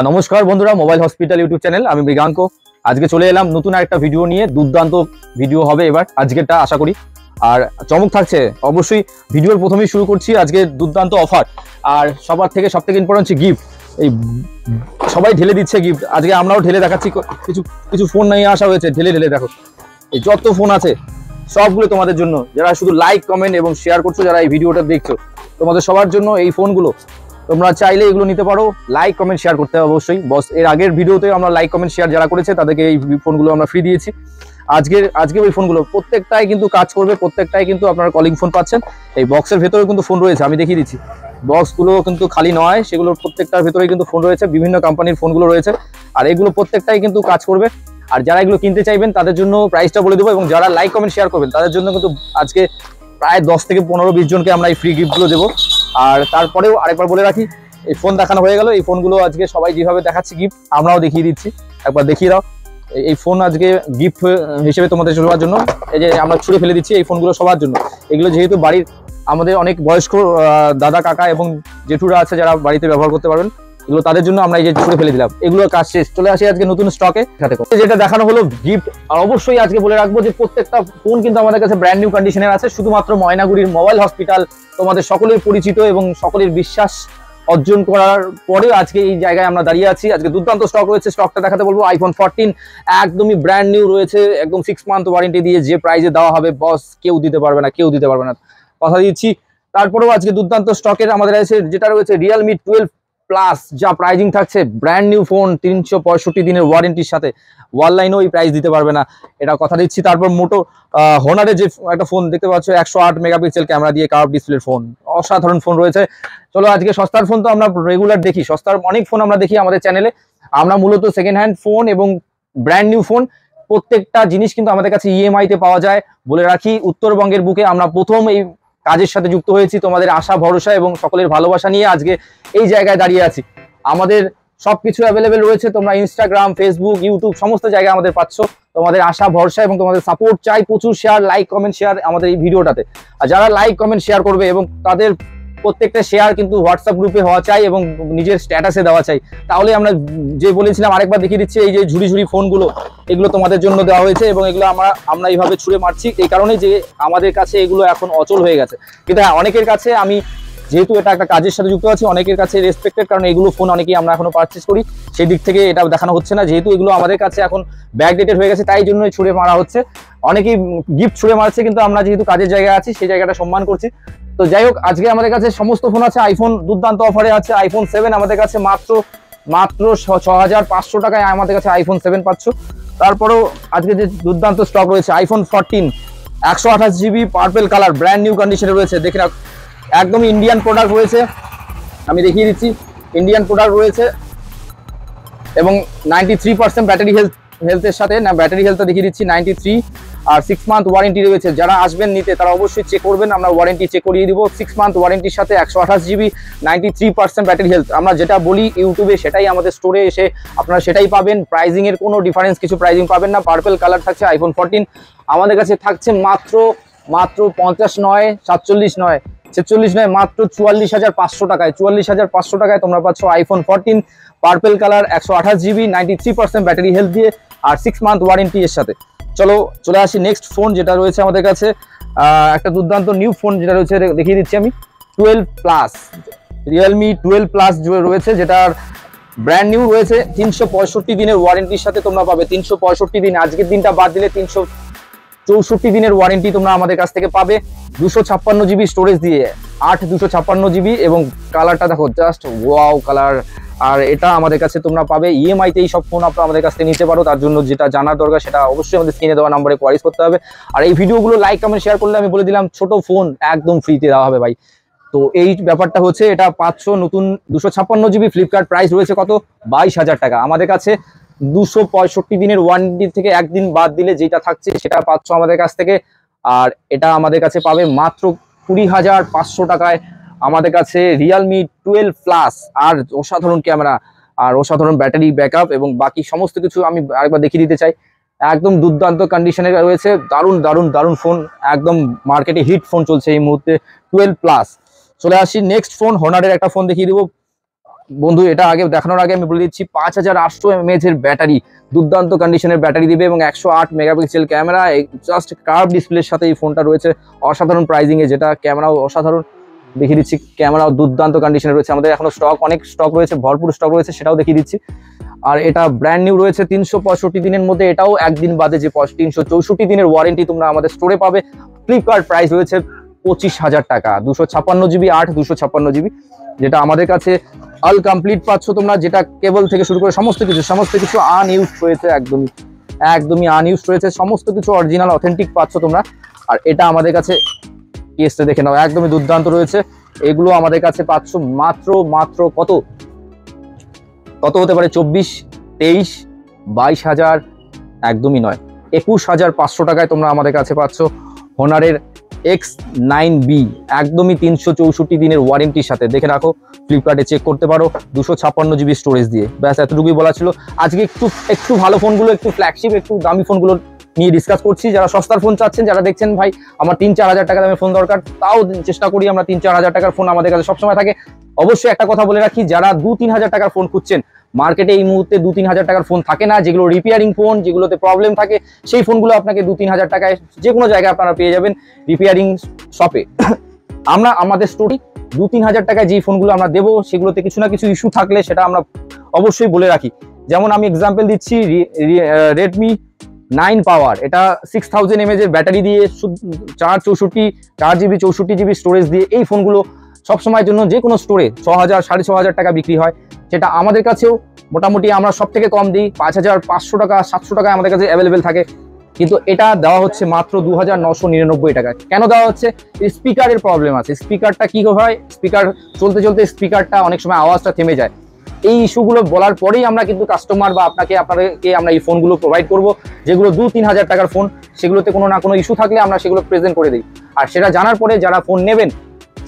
নমস্কার বন্ধুরা, mobile hospital YouTube channel, আমি মৃগাঙ্ক। আজকে চলে এলাম নতুন একটা ভিডিও নিয়ে। দুর্দান্ত ভিডিও হবে এবার আজকেরটা, আশা করি। আর চমক থাকছে অবশ্যই। ভিডিওর প্রথমেই শুরু করছি আজকে দুর্দান্ত অফার। আর সবার থেকে সবথেকে ইম্পর্টেন্ট হচ্ছে গিফট। এই সবাই ঢেলে দিচ্ছে গিফট, আজকে আমরাও ঢেলে দেখাচ্ছি। কিছু কিছু ফোন নিয়ে আসা হয়েছে, ঢেলে ঢেলে দেখো। এই যত ফোন আছে সবগুলো তোমাদের জন্য, যারা শুধু লাইক কমেন্ট এবং শেয়ার করছো, যারা এই ভিডিওটা দেখছো, তোমাদের সবার জন্য এই ফোনগুলো। তোমরা চাইলে এগুলো নিতে পারো। লাইক কমেন্ট শেয়ার করতে হবে অবশ্যই। বস এর আগের ভিডিওতে আমরা লাইক কমেন্ট শেয়ার যারা করেছে তাদেরকে এই ফোনগুলো আমরা ফ্রি দিয়েছি। আজকে ওই ফোনগুলো প্রত্যেকটাই কিন্তু কাজ করবে, প্রত্যেকটাই কিন্তু আপনারা কলিং ফোন পাচ্ছেন। এই বক্সের ভেতরে কিন্তু ফোন রয়েছে, আমি দেখিয়ে দিচ্ছি। বক্সগুলো কিন্তু খালি নয়, সেগুলোর প্রত্যেকটার ভেতরেই কিন্তু ফোন রয়েছে, বিভিন্ন কোম্পানির ফোনগুলো রয়েছে। আর এগুলো প্রত্যেকটাই কিন্তু কাজ করবে। আর যারা এগুলো কিনতে চাইবেন তাদের জন্য প্রাইসটা বলে দেবো, এবং যারা লাইক কমেন্ট শেয়ার করবেন তাদের জন্য কিন্তু আজকে প্রায় 10 থেকে 15-20 জনকে আমরা এই ফ্রি গিফটগুলো দেবো। আর তারপরেও আরেকবার বলে রাখি, এই ফোন দেখানো হয়ে গেল। এই ফোনগুলো আজকে সবাই যেভাবে দেখাচ্ছি গিফট, আমরাও দেখিয়ে দিচ্ছি। একবার দেখিয়ে দাও। এই ফোন আজকে গিফট হিসেবে তোমাদের সবার জন্য, এই যে আমরা ছুঁড়ে ফেলে দিচ্ছি এই ফোনগুলো সবার জন্য। এগুলো যেহেতু বাড়ির আমাদের অনেক বয়স্ক দাদা কাকা এবং জেঠুরা আছে যারা বাড়িতে ব্যবহার করতে পারবেন, এগুলো তাদের জন্য আমরা এই যে ছুঁড়ে ফেলে দিলাম। এগুলো কাজ শেষ, চলে আসি আজকে নতুন স্টকে। যেটা দেখানো হলো গিফট। আর অবশ্যই আজকে বলে রাখবো যে প্রত্যেকটা ফোন কিন্তু আমাদের কাছে ব্র্যান্ড নিউ কন্ডিশনের আছে। শুধুমাত্র ময়নাগুড়ির মোবাইল হসপিটাল তোমাদের সকলের পরিচিত এবং সকলের বিশ্বাস অর্জন করার পরে আজকে এই জায়গায় আমরা দাঁড়িয়ে আছি। আজকে দুর্দান্ত স্টক রয়েছে, স্টকটা দেখাতে বলবো। আইফোন 14 একদমই ব্র্যান্ড নিউ রয়েছে, একদম 6 মান্থ ওয়ারেন্টি দিয়ে। যে প্রাইসে দেওয়া হবে বস, কেউ দিতে পারবে না, কেউ দিতে পারবে না, কথা দিচ্ছি। তারপরেও আজকে দুর্দান্ত স্টকের আমাদের আছে যেটা রয়েছে রিয়েলমি 12 প্লাস, যা প্রাইজিং থাকছে ব্র্যান্ড নিউ ফোন 365 দিনের ওয়ারেন্টির সাথে। ওয়ানলাইনও এই প্রাইস দিতে পারবে না, এটা কথা দিচ্ছি। তারপর মোটো হোনারের যে একটা ফোন দেখতে পাচ্ছ, 108 মেগাপিক্সেল ক্যামেরা দিয়ে কার্ভ ডিসপ্লের ফোন, অসাধারণ ফোন রয়েছে। চলো আজকে সস্তার ফোন তো আমরা রেগুলার দেখি, সস্তার অনেক ফোন আমরা দেখি আমাদের চ্যানেলে। আমরা মূলত সেকেন্ড হ্যান্ড ফোন এবং ব্র্যান্ড নিউ ফোন প্রত্যেকটা জিনিস কিন্তু আমাদের কাছে ইএমআই তে পাওয়া যায়। বলে রাখি, উত্তরবঙ্গের বুকে আমরা প্রথম এই কাজের সাথে যুক্ত হয়েছি। তোমাদের আশা ভরসা এবং সকলের ভালোবাসা নিয়ে আজকে এই জায়গায় দাঁড়িয়ে আছি। আমাদের সবকিছু অ্যাভেলেবেল রয়েছে, তোমরা ইনস্টাগ্রাম, ফেসবুক, ইউটিউব সমস্ত জায়গায় আমাদের পাচ্ছ। তোমাদের আশা ভরসা এবং তোমাদের সাপোর্ট চাই, প্রচুর শেয়ার, লাইক কমেন্ট শেয়ার আমাদের এই ভিডিওটাতে। আর যারা লাইক কমেন্ট শেয়ার করবে এবং তাদের প্রত্যেকটা শেয়ার কিন্তু হোয়াটসঅ্যাপ গ্রুপে হওয়া চাই এবং নিজের স্ট্যাটাসে দেওয়া চাই। তাহলে আমরা যে বলেছিলাম আরেকবার দেখিয়ে দিচ্ছি, এই যে ঝুড়ি ঝুড়ি ফোনগুলো, এগুলো তোমাদের জন্য দেওয়া হয়েছে এবং এগুলো আমরা এইভাবে ছুঁড়ে মারছি এই কারণে যে আমাদের কাছে এগুলো এখন অচল হয়ে গেছে। কিন্তু হ্যাঁ, অনেকের কাছে আমি যেহেতু এটা একটা কাজের সাথে যুক্ত আছি, অনেকের কাছে রেসপেক্টেড, কারণ এগুলো ফোন অনেকেই আমরা এখনো পারচেস করি, সেই দিক থেকে এটা দেখানো হচ্ছে না। যেহেতু এগুলো আমাদের কাছে এখন ব্যাকডেটেড হয়ে গেছে, তাই জন্য ছুঁড়ে মারা হচ্ছে। অনেকেই গিফট ছুঁড়ে মারছে, কিন্তু আমরা যেহেতু কাজের জায়গায় আছি সেই জায়গাটা সম্মান করছি। তো যাই হোক, আজকে আমাদের কাছে সমস্ত ফোন আছে। আইফোন দুর্দান্ত অফারে আছে। আইফোন 7 আমাদের কাছে মাত্র 6500 টাকায় আমাদের কাছে আইফোন 7 পাচ্ছ। তারপরেও আজকে যে দুর্দান্ত স্টক রয়েছে, iPhone 14 128 GB purple colour brand new কন্ডিশনে রয়েছে। দেখে না, একদমই ইন্ডিয়ান প্রোডাক্ট রয়েছে, আমি দেখিয়ে দিচ্ছি। ইন্ডিয়ান প্রোডাক্ট রয়েছে এবং 93% ব্যাটারি হেলথের সাথে, না ব্যাটারি হেলথ দেখিয়ে দিচ্ছি 93। আর 6 মান্থ ওয়ারেন্টি রয়েছে। যারা আসবেন নিতে তারা অবশ্যই চেক করবেন, আমরা ওয়ারেন্টি চেক করিয়ে দিব। 6 মান্থ ওয়ারেন্টির সাথে 128 জিবি 93% ব্যাটারি হেলথ। আমরা যেটা বলি ইউটিউবে সেটাই আমাদের স্টোরে এসে আপনারা সেটাই পাবেন। প্রাইজিং এর কোনো ডিফারেন্স কিছু প্রাইজিং পাবেন না। পার্পেল কালার থাকছে আইফোন 14 আমাদের কাছে থাকছে মাত্র 50 নয়, 47 নয়, 46 নয়, মাত্র 44,500 টাকায়। 44,500 টাকায় তোমরা পাচ্ছ iPhone 14 purple colour 128 GB 93% battery health দিয়ে আর 6 মান্থ ওয়ারেন্টি এর সাথে। চলে আসি নেক্সট ফোন যেটা রয়েছে আমাদের কাছে। একটা দুর্দান্ত নিউ ফোন যেটা রয়েছে দেখিয়ে দিচ্ছি আমি। 12 প্লাস, রিয়েলমি 12 প্লাস রয়েছে, যেটার ব্র্যান্ড নিউ রয়েছে। 365 দিনের ওয়ারেন্টির সাথে তোমরা পাবে। 365 দিন, আজকের দিনটা বাদ দিলে 364 দিনের ওয়ারেন্টি তোমরা আমাদের কাছ থেকে পাবে। 256 জিবি স্টোরেজ দিয়ে 256 জিবি, এবং কালারটা দেখো, জাস্ট ওয়াও কালার। আর এটা আমাদের কাছে তোমরা পাবে ইএমআই তে। এই সব ফোন আপনারা আমাদের কাছ থেকে নিতে পারো। তার জন্য যেটা জানার দরকার সেটা অবশ্যই আমাদের স্ক্রিনে দেওয়া নাম্বারে কোয়ারিজ করতে হবে। আর এই ভিডিওগুলো লাইক কমেন্ট শেয়ার করলে আমি বলে দিলাম ছোট ফোন একদম ফ্রিতে দেওয়া হবে ভাই। তো এই ব্যাপারটা হচ্ছে, এটা 500 নতুন 256 জিবি ফ্লিপকার্ট প্রাইস রয়েছে কত, 22,000 টাকা। আমাদের কাছে 265 দিনের ওয়ারেন্টি থেকে একদিন বাদ দিলে যেটা থাকছে সেটা পাচ্ছ আমাদের কাছ থেকে। আর এটা আমাদের কাছে পাবে মাত্র 20,500 টাকায়। আমাদের কাছে রিয়েলমি 12 প্লাস, আর অসাধারণ ক্যামেরা আর অসাধারণ ব্যাটারি ব্যাকআপ এবং বাকি সমস্ত কিছু আমি আরেকবার দেখিয়ে দিতে চাই। একদম দুর্দান্ত কন্ডিশনে রয়েছে, দারুণ দারুণ দারুণ ফোন, একদম মার্কেটে হিট ফোন চলছে এই মুহূর্তে 12 প্লাস। চলে আসি নেক্সট ফোন, হনারের একটা ফোন দেখিয়ে দিব। বন্ধু এটা আগে দেখানোর আগে আমি বলে দিচ্ছি 5800 mAh এর ব্যাটারি, দুর্দান্ত কন্ডিশনের ব্যাটারি দিবে এবং 108 মেগাপিক্সেল ক্যামেরা, জাস্ট কার্ভ ডিসপ্লের সাথে এই ফোনটা রয়েছে অসাধারণ প্রাইজিং এ, যেটা ক্যামেরাও অসাধারণ দেখিয়ে দিচ্ছি, ক্যামেরাও দুর্দান্ত কন্ডিশনে রয়েছে। আমাদের এখনো অনেক স্টক রয়েছে, ভরপুর স্টক রয়েছে, সেটাও দেখিয়ে দিচ্ছি। আর এটা ব্র্যান্ড নিউ রয়েছে 365 দিনের মধ্যে, এটাও একদিন বাদে যে 364 দিনের ওয়ারেন্টি তোমরা আমাদের স্টোরে পাবে। ফ্লিপকার্ট প্রাইস রয়েছে 25,000 টাকা, 256 GB 8 256 GB, যেটা আমাদের কাছে অল কমপ্লিট পাচ্ছ তোমরা, যেটা কেবল থেকে শুরু করে সমস্ত কিছু আনইউজড রয়েছে, একদমই আনইউজড রয়েছে, সমস্ত কিছু অরিজিনাল অথেন্টিক পাচ্ছ তোমরা। আর এটা আমাদের কাছে কেসটা দেখে নাও, একদমই দুর্দান্ত রয়েছে। এগুলো আমাদের কাছে পাচ্ছ মাত্র কত হতে পারে, 24, 23, 22,000, একদমই নয়, 21,500 টাকায় তোমরা আমাদের কাছে পাচ্ছ হোনারের X9B, একদমই 364 দিনের ওয়ারেন্টির সাথে। দেখে রাখো, ফ্লিপকার্টে চেক করতে পারো, 256 GB স্টোরেজ দিয়ে। ব্যাস এতটুকুই বলা ছিল। আজকে একটু ভালো ফোনগুলো, একটু ফ্ল্যাগশিপ, একটু দামি ফোনগুলো নিয়ে ডিসকাস করছি। যারা সস্তার ফোন চাচ্ছেন, যারা দেখছেন ভাই আমার 3-4 হাজার টাকা দামের ফোন দরকার, তাও চেষ্টা করি আমরা 3-4 হাজার টাকার ফোন আমাদের কাছে সবসময় থাকে। অবশ্যই একটা কথা বলে রাখি, যারা 2-3 হাজার টাকার ফোন খুঁজছেন, মার্কেটে এই মুহূর্তে 2-3 হাজার টাকার ফোন থাকে না, যেগুলো রিপেয়ারিং ফোন, যেগুলোতে প্রবলেম থাকে, সেই ফোনগুলো আপনাকে 2-3 হাজার টাকায় যে কোনো জায়গায় আপনারা পেয়ে যাবেন রিপেয়ারিং শপে। আমরা আমাদের স্টোরি 2-3 হাজার টাকায় যে ফোনগুলো আমরা দেবো, সেগুলোতে কিছু না কিছু ইস্যু থাকলে সেটা আমরা অবশ্যই বলে রাখি। যেমন আমি এক্সাম্পল দিচ্ছি, রেডমি 9 পাওয়ার, এটা 6000 mAh এর ব্যাটারি দিয়ে 4GB 64GB স্টোরেজ দিয়ে এই ফোনগুলো সবসময়ের জন্য যে কোনো স্টোরে 6,000 6,500 টাকা বিক্রি হয়, সেটা আমাদের কাছেও মোটামুটি আমরা সব থেকে কম দিই 5,500 টাকা 700 টাকায় আমাদের কাছে অ্যাভেলেবেল থাকে। কিন্তু এটা দেওয়া হচ্ছে মাত্র 2,999 টাকায়। কেন দেওয়া হচ্ছে? স্পিকারের প্রবলেম আছে। স্পিকারটা কি হয়, স্পিকার চলতে স্পিকারটা অনেক সময় আওয়াজটা থেমে যায়। এই ইস্যুগুলো বলার পরেই আমরা কিন্তু কাস্টমার বা আপনাদেরকে আমরা এই ফোনগুলো প্রোভাইড করব, যেগুলো 2-3 হাজার টাকার ফোন, সেগুলোতে কোনো না কোনো ইস্যু থাকলে আমরা সেগুলো প্রেজেন্ট করে দিই। আর সেটা জানার পরে যারা ফোন নেবেন,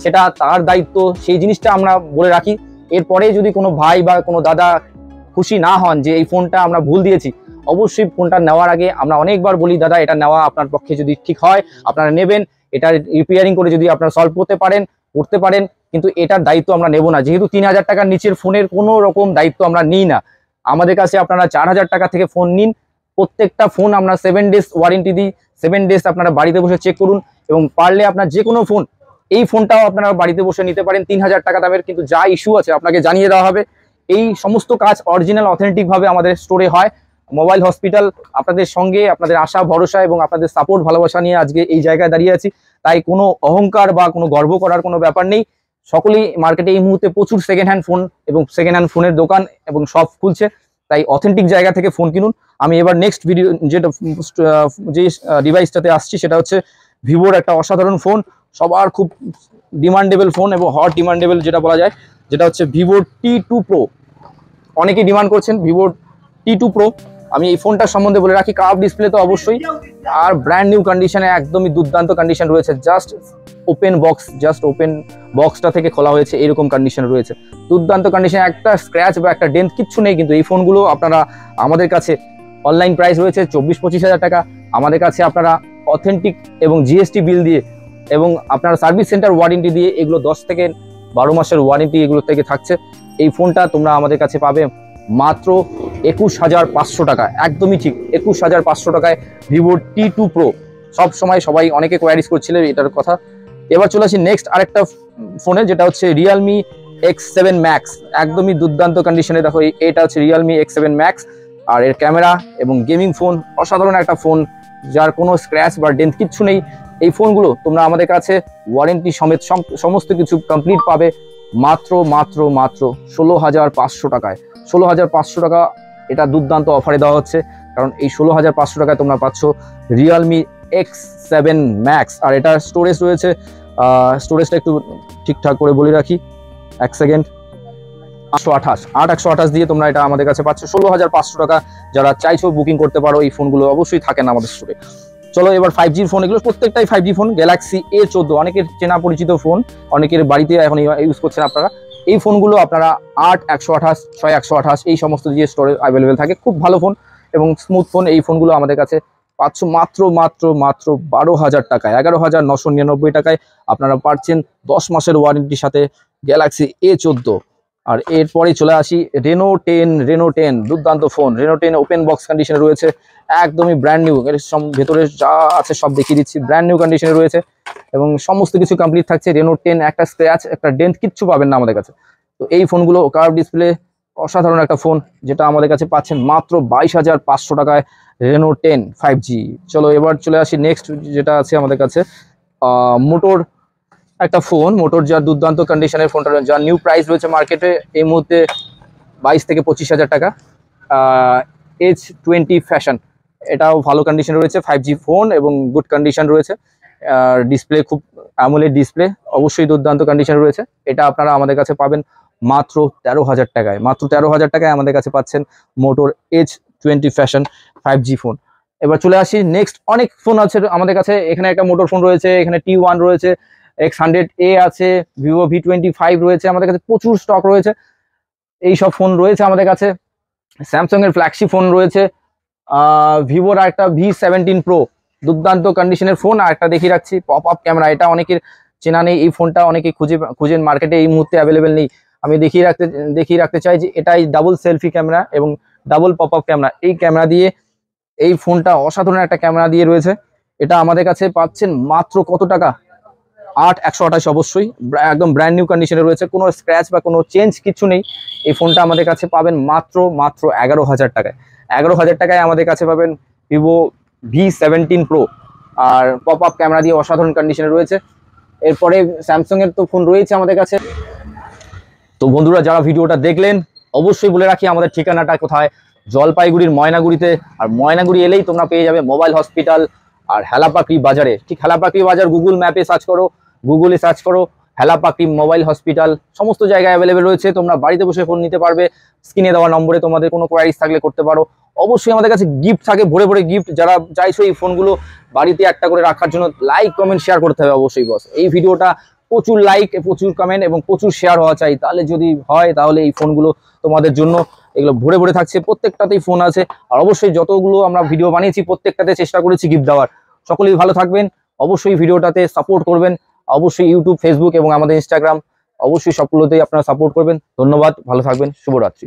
সেটা তার দায়িত্ব, সেই জিনিসটা আমরা বলে রাখি। এরপরে যদি কোনো ভাই বা কোনো দাদা খুশি না হন যে এই ফোনটা আমরা ভুল দিয়েছি, অবশ্যই ফোনটা নেওয়ার আগে আমরা অনেকবার বলি, দাদা এটা নেওয়া আপনার পক্ষে যদি ঠিক হয় আপনারা নেবেন, এটা রিপেয়ারিং করে যদি আপনারা সলভ করতে পারেন, কিন্তু এটার দায়িত্ব আমরা নেব না। যেহেতু 3 হাজার টাকার নিচের ফোনের কোনো রকম দায়িত্ব আমরা নিই না। আমাদের কাছে আপনারা 4 হাজার টাকা থেকে ফোন নিন, প্রত্যেকটা ফোন আমরা 7 ডেজ ওয়ারেন্টি দিই। 7 ডেজ আপনারা বাড়িতে বসে চেক করুন, এবং পারলে আপনার যে কোনো ফোন, এই ফোনটাও আপনারা বাড়িতে বসে নিতে পারেন 3 হাজার টাকা দামের, কিন্তু যা ইস্যু আছে আপনাকে জানিয়ে দেওয়া হবে। এই সমস্ত কাজ অরিজিনাল অথেন্টিক ভাবে আমাদের স্টোরে হয়। মোবাইল হসপিটাল আপনাদের সঙ্গে, আপনাদের আশা ভরসা এবং আপনাদের সাপোর্ট ভালোবাসা নিয়ে আজকে এই জায়গায় দাঁড়িয়ে আছি। তাই কোনো অহংকার বা কোনো গর্ব করার কোনো ব্যাপার নেই। সকলেই মার্কেটে এই মুহূর্তে প্রচুর সেকেন্ড হ্যান্ড ফোন এবং সেকেন্ড হ্যান্ড ফোনের দোকান এবং শপ খুলছে, তাই অথেন্টিক জায়গা থেকে ফোন কিনুন। আমি এবার নেক্সট ভিডিও যে ডিভাইসটাতে আসছি, সেটা হচ্ছে ভিভোর একটা অসাধারণ ফোন, সবার খুব ডিমান্ডেবল ফোন এবং হট ডিমান্ডেবল যেটা বলা যায়, যেটা হচ্ছে ভিভো T2 Pro। অনেকেই ডিমান্ড করছেন ভিভোর T2 Pro। আমি এই ফোনটার সম্বন্ধে বলে রাখি, কার্ভ ডিসপ্লে তো অবশ্যই, আর ব্র্যান্ড নিউ কন্ডিশনে, একদমই দুর্দান্ত কন্ডিশন রয়েছে। জাস্ট ওপেন বক্সটা থেকে খোলা হয়েছে, এরকম কন্ডিশন রয়েছে, দুর্দান্ত কন্ডিশনে, একটা স্ক্র্যাচ বা একটা ডেন্ট কিচ্ছু নেই। কিন্তু এই ফোনগুলো আপনারা আমাদের কাছে অনলাইন প্রাইস রয়েছে 24-25 হাজার টাকা। আমাদের কাছে আপনারা অথেন্টিক এবং জিএসটি বিল দিয়ে এবং আপনার সার্ভিস সেন্টার ওয়ারেন্টি দিয়ে, এগুলো 10 থেকে 12 মাসের ওয়ারেন্টি এগুলো থেকে থাকছে। এই ফোনটা তোমরা আমাদের কাছে পাবে মাত্র 21,500 টাকা, একদমই ঠিক 21,500 টাকায় ভিভো T2 Pro। সবাই অনেকে কোয়ারিজ করছিল এটার কথা। এবার চলে আসি নেক্সট আরেকটা ফোনে, যেটা হচ্ছে রিয়েলমি X7 Max। একদমই দুর্দান্ত কন্ডিশনে, দেখো এটা হচ্ছে রিয়েলমি X7 Max। আর এর ক্যামেরা এবং গেমিং ফোন, অসাধারণ একটা ফোন, যার কোনো স্ক্র্যাচ বা ডেন্ট কিচ্ছু নেই। এই ফোনগুলো তোমরা আমাদের কাছে ওয়ারেন্টি সমেত সমস্ত কিছু কমপ্লিট পাবে মাত্র 16,500 টাকায়। 16,500 টাকা এটা দুর্দান্ত অফারে দেওয়া হচ্ছে, কারণ এই 16,500 টাকায় তোমরা পাচ্ছ রিয়েলমি X7 Max। আর এটা স্টোরেজ রয়েছে, স্টোরেজটা একটু ঠিকঠাক করে বলে রাখি, এক সেকেন্ড, 828 দিয়ে তোমরা এটা আমাদের কাছে পাচ্ছ 16,500 টাকা। যারা চাইছো বুকিং করতে পারো, এই ফোনগুলো অবশ্যই থাকেন আমাদের স্টোরে। চলো এবার 5G ফোন, এগুলো প্রত্যেকটাই 5G ফোন, গ্যালাক্সি A14, অনেকের চেনা পরিচিত ফোন, অনেকের বাড়িতে এখন ইউজ করছেন আপনারা। এই ফোনগুলো আপনারা 8, 128, 6, 128 এই সমস্ত দিয়ে স্টোরে অ্যাভেলেবেল থাকে, খুব ভালো ফোন এবং স্মুথ ফোন। এই ফোনগুলো আমাদের কাছে পাচ্ছ মাত্র 12,000 টাকায়, 11,999 টাকায় আপনারা পাচ্ছেন 10 মাসের ওয়ারেন্টির সাথে গ্যালাক্সি A14। আর এরপরে চলে আসি রেনো 10 দুর্দান্ত ফোন। রেনো 10 ওপেন বক্স কন্ডিশনে রয়েছে, একদমই ব্র্যান্ড নিউ। এর ভেতরে যা আছে সব দেখিয়ে দিচ্ছি, ব্র্যান্ড নিউ কন্ডিশনে রয়েছে এবং সমস্ত কিছু কমপ্লিট থাকছে। রেনো 10 একটা স্ক্র্যাচ একটা ডেন্ট কিচ্ছু পাবেন না আমাদের কাছে। তো এই ফোনগুলো কার্ভ ডিসপ্লে অসাধারণ একটা ফোন, যেটা আমাদের কাছে পাচ্ছেন মাত্র 22,500 টাকায় রেনো 10 5G। চলো এবার চলে আসি নেক্সট যেটা আছে আমাদের কাছে, মোটোর একটা ফোন। মোটোর যার দুর্দান্ত কন্ডিশনের ফোনটা, যার নিউ প্রাইস রয়েছে মার্কেটে এই মুহূর্তে 22 থেকে 25,000 টাকা। H20 ফ্যাশন, এটাও ভালো কন্ডিশন রয়েছে, 5G ফোন এবং গুড কন্ডিশন রয়েছে। ডিসপ্লে খুব অ্যামোলেড ডিসপ্লে, অবশ্যই দুর্দান্ত কন্ডিশন রয়েছে। এটা আপনারা আমাদের কাছে পাবেন মাত্র 13,000 টাকায়। মাত্র 13,000 টাকায় আমাদের কাছে পাচ্ছেন মোটোর H20 ফ্যাশন 5G ফোন। এবার চলে আসি নেক্সট, অনেক ফোন আছে আমাদের কাছে। এখানে একটা মোটোর ফোন রয়েছে, এখানে T1 রয়েছে, X100A আছে, ভিভো V25 রয়েছে, আমাদের কাছে প্রচুর স্টক রয়েছে। এই সব ফোন রয়েছে আমাদের কাছে। স্যামসাং এর ফ্ল্যাগশিপ ফোন রয়েছে, ভিভোর একটা V17 প্রো দুর্দান্ত কন্ডিশনের ফোন। আর একটা দেখিয়ে রাখছি পপ আপ ক্যামেরা, এটা অনেকের চেনা নেই, এই ফোনটা অনেকে খুঁজেন মার্কেটে, এই মুহূর্তে অ্যাভেলেবেল নেই। আমি দেখিয়ে রাখতে চাই যে এটাই ডাবল সেলফি ক্যামেরা এবং ডাবল পপ আপ ক্যামেরা। এই ক্যামেরা দিয়ে এই ফোনটা অসাধারণ একটা ক্যামেরা দিয়ে রয়েছে। এটা আমাদের কাছে পাচ্ছেন মাত্র কত টাকা, 128 অবশ্যই, একদম ব্র্যান্ড নিউ কন্ডিশনে রয়েছে, কোনো স্ক্র্যাচ বা কোনো চেঞ্জ কিছু নেই। এই ফোনটা আমাদের কাছে পাবেন মাত্র 11,000 টাকায়। 11,000 টাকায় আমাদের কাছে পাবেন ভিভো V17 প্রো, আর পপ আপ ক্যামেরা দিয়ে অসাধারণ কন্ডিশনে রয়েছে। এরপরে স্যামসাং এর তো ফোন রয়েছে আমাদের কাছে। তো বন্ধুরা যারা ভিডিওটা দেখলেন, অবশ্যই বলে রাখি আমাদের ঠিকানাটা কোথায়, জলপাইগুড়ির ময়নাগুড়িতে। আর ময়নাগুড়ি এলেই তোমরা পেয়ে যাবে মোবাইল হসপিটাল আর হেলাপাকড়ি বাজারে। ঠিক হেলাপাকড়ি বাজার গুগল ম্যাপে সার্চ করো, গুগলে সার্চ করো হেলাপাকড়ি মোবাইল হসপিটাল, সমস্ত জায়গায় অ্যাভেলেবেল রয়েছে। তোমরা বাড়িতে বসে ফোন নিতে পারবে, স্ক্রিনে দেওয়া নম্বরে তোমাদের কোনো কোয়ারিজ থাকলে করতে পারো। অবশ্যই আমাদের কাছে গিফট থাকে, ভরে ভরে গিফট। যারা চাইছো এই ফোনগুলো বাড়িতে একটা করে রাখার জন্য, লাইক কমেন্ট শেয়ার করতে হবে অবশ্যই বস। এই ভিডিওটা প্রচুর লাইক, প্রচুর কমেন্ট এবং প্রচুর শেয়ার হওয়া চাই, তাহলে যদি হয় তাহলে এই ফোনগুলো তোমাদের জন্য এগুলো ভরে ভরে থাকছে, প্রত্যেকটাতেই ফোন আছে। আর অবশ্যই যতগুলো আমরা ভিডিও বানিয়েছি প্রত্যেকটাতে চেষ্টা করেছি গিফট দেওয়ার। সকলেই ভালো থাকবেন, অবশ্যই ভিডিওটাতে সাপোর্ট করবেন, অবশ্যই ইউটিউব, ফেসবুক এবং আমাদের ইনস্টাগ্রাম, অবশ্যই সবগুলোতেই আপনারা সাপোর্ট করবেন। ধন্যবাদ, ভালো থাকবেন, শুভরাত্রি।